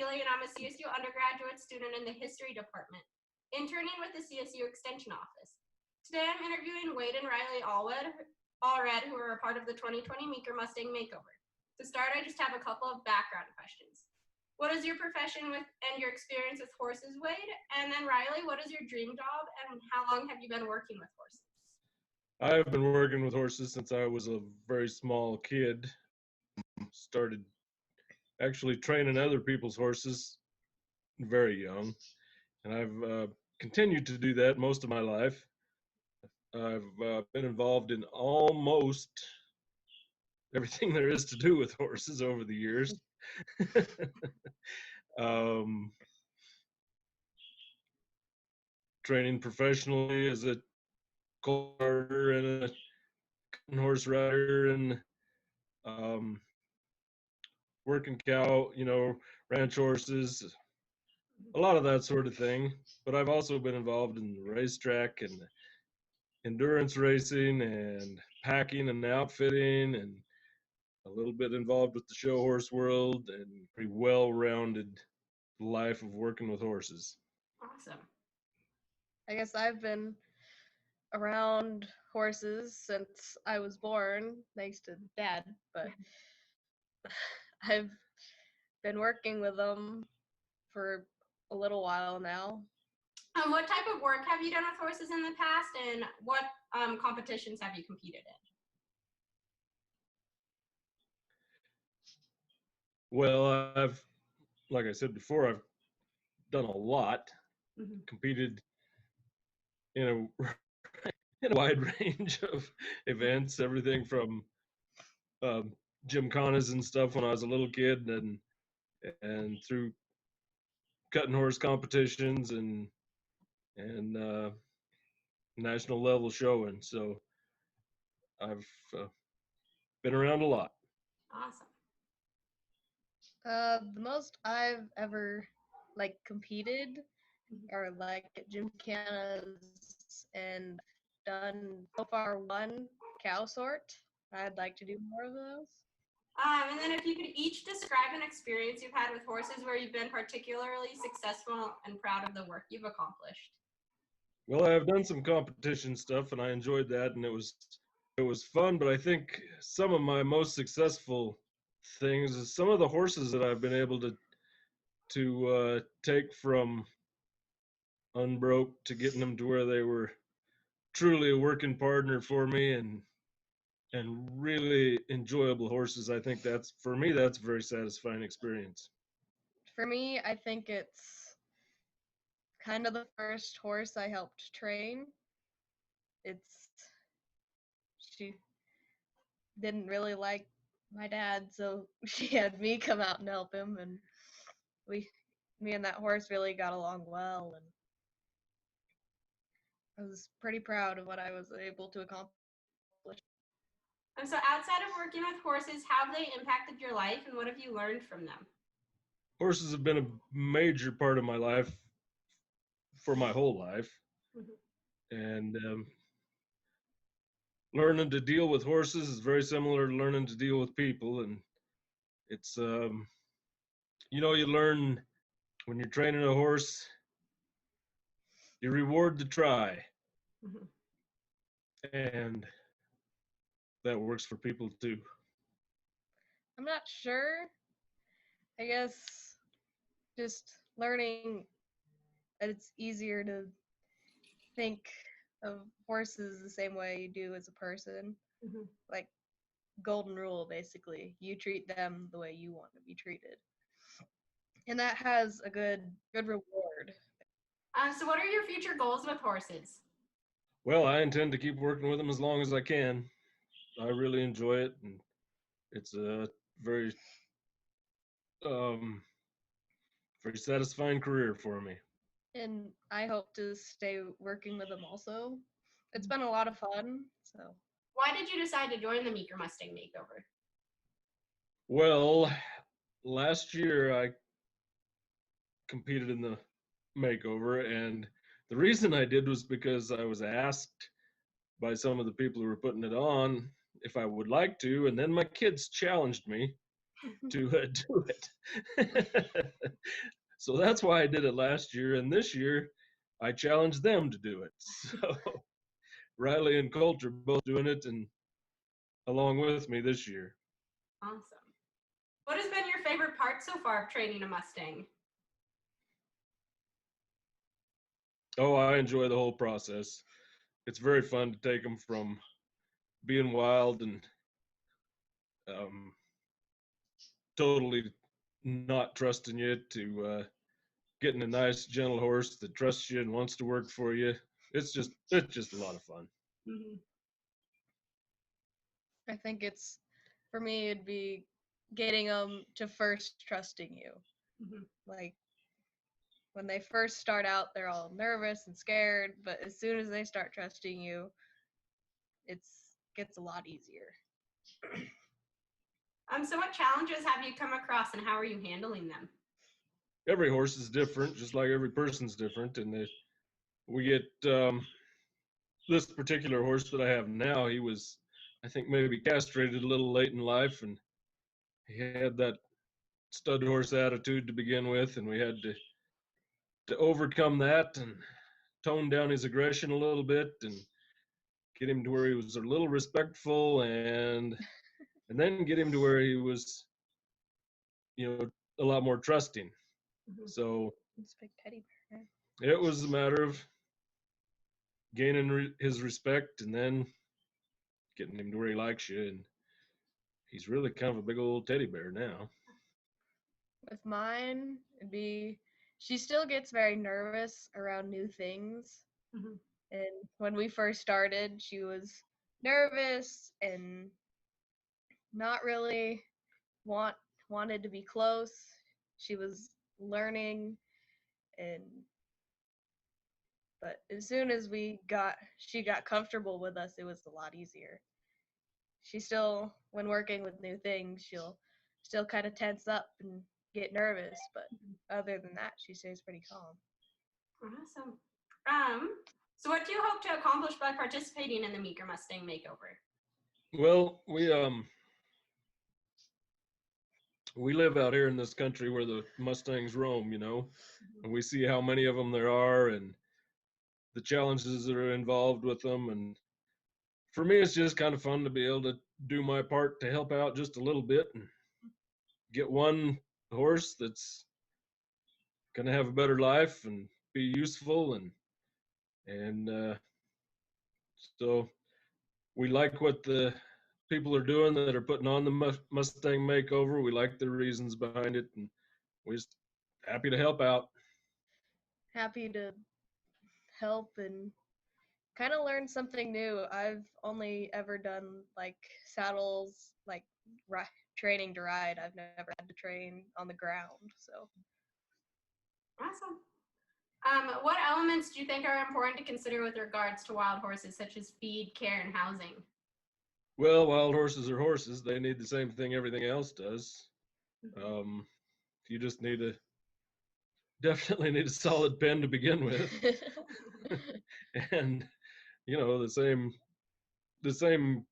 Rylee, and I'm a CSU undergraduate student in the history department, interning with the CSU Extension Office. Today I'm interviewing Wade and Rylee Allred, who are a part of the 2020 Meeker Mustang Makeover. To start, I just have a couple of background questions. What is your profession and your experience with horses, Wade? And then Rylee, what is your dream job and how long have you been working with horses? I've been working with horses since I was a very small kid. Started actually training other people's horses very young, and I've continued to do that most of my life. I've been involved in almost everything there is to do with horses over the years. Training professionally as a colt rider and a horse rider, and working cow, ranch horses, a lot of that sort of thing. But I've also been involved in the racetrack and endurance racing and packing and outfitting, and a little bit involved with the show horse world, and pretty well-rounded life of working with horses. Awesome. I guess I've been around horses since I was born, thanks to Dad, but I've been working with them for a little while now. What type of work have you done with horses in the past, and what competitions have you competed in? Well, like I said before, I've done a lot, competed in a wide range of events, everything from gymkhanas and stuff when I was a little kid, and through cutting horse competitions and national level showing. So I've been around a lot. Awesome. The most I've ever competed are at gymkhanas, and done so far one cow sort. I'd like to do more of those. And then if you could each describe an experience you've had with horses where you've been particularly successful and proud of the work you've accomplished. Well, I've done some competition stuff and I enjoyed that, and it was fun, but I think some of my most successful things is some of the horses that I've been able to take from unbroke to getting them to where they were truly a working partner for me, and really enjoyable horses. I think that's a very satisfying experience. For me, I think it's kind of the first horse I helped train. She didn't really like my dad, so she had me come out and help him, and me and that horse really got along well, and I was pretty proud of what I was able to accomplish. And so outside of working with horses, how have they impacted your life, and what have you learned from them? Horses have been a major part of my life for my whole life. And learning to deal with horses is very similar to learning to deal with people. And it's, you learn when you're training a horse, you reward the try. And that works for people too. I'm not sure. I guess just learning that it's easier to think of horses the same way you do as a person. Like golden rule, basically. You treat them the way you want to be treated. And that has a good reward. So what are your future goals with horses? Well, I intend to keep working with them as long as I can. I really enjoy it, and it's a very very satisfying career for me. And I hope to stay working with them also. It's been a lot of fun. So why did you decide to join the Meeker Mustang Makeover? Well, last year I competed in the Makeover, and the reason I did was because I was asked by some of the people who were putting it on if I would like to, and then my kids challenged me to do it. So that's why I did it last year, and this year I challenged them to do it. So Riley and Colt are both doing it, and along with me this year. Awesome. What has been your favorite part so far of training a Mustang? Oh, I enjoy the whole process. It's very fun to take them from being wild and um, totally not trusting you to getting a nice, gentle horse that trusts you and wants to work for you. It's just a lot of fun. Mm-hmm. I think it's, for me, it'd be getting them to first trusting you. Mm-hmm. Like, when they first start out, they're all nervous and scared, but as soon as they start trusting you, gets a lot easier. So what challenges have you come across and how are you handling them? Every horse is different, just like every person's different. And we get this particular horse that I have now, he was, I think, maybe castrated a little late in life, and he had that stud horse attitude to begin with, and we had to overcome that and tone down his aggression a little bit and get him to where he was a little respectful, and then get him to where he was, a lot more trusting. Mm-hmm. So It's a big teddy bear. it was a matter of gaining his respect and then getting him to where he likes you, and he's really kind of a big old teddy bear now. With mine, she still gets very nervous around new things. Mm-hmm. And when we first started, she was nervous and not really wanted to be close. She was learning, but as soon as she got comfortable with us, it was a lot easier. She still, when working with new things, she'll still kind of tense up and get nervous, but other than that, she stays pretty calm. Awesome. So what do you hope to accomplish by participating in the Meeker Mustang Makeover? Well, we live out here in this country where the Mustangs roam, and we see how many of them there are and the challenges that are involved with them. And for me, it's just kind of fun to be able to do my part to help out just a little bit and get one horse that's going to have a better life and be useful. And so we like what the people are doing that are putting on the Mustang Makeover. We like the reasons behind it, and we're just happy to help out. Happy to help and kind of learn something new. I've only ever done like saddles, like training to ride. I've never had to train on the ground, so. Awesome. What elements do you think are important to consider with regards to wild horses, such as feed, care, and housing? Well, wild horses are horses. They need the same thing everything else does. You just definitely need a solid pen to begin with. And, the same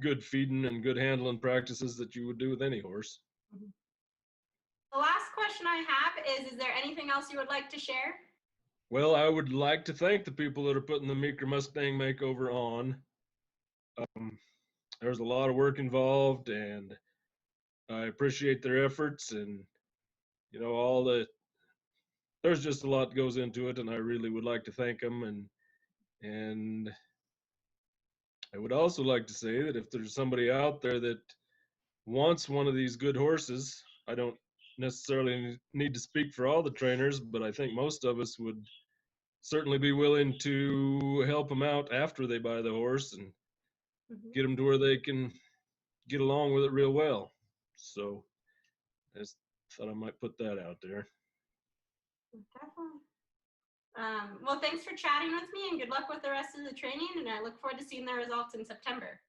good feeding and good handling practices that you would do with any horse. The last question I have is there anything else you would like to share? Well, I would like to thank the people that are putting the Meeker Mustang Makeover on. There's a lot of work involved, and I appreciate their efforts, and there's just a lot that goes into it, and I really would like to thank them. And I would also like to say that if there's somebody out there that wants one of these good horses, I don't necessarily need to speak for all the trainers, but I think most of us would certainly be willing to help them out after they buy the horse and get them to where they can get along with it real well. So I just thought I might put that out there. Definitely. Well, thanks for chatting with me and good luck with the rest of the training. And I look forward to seeing the results in September.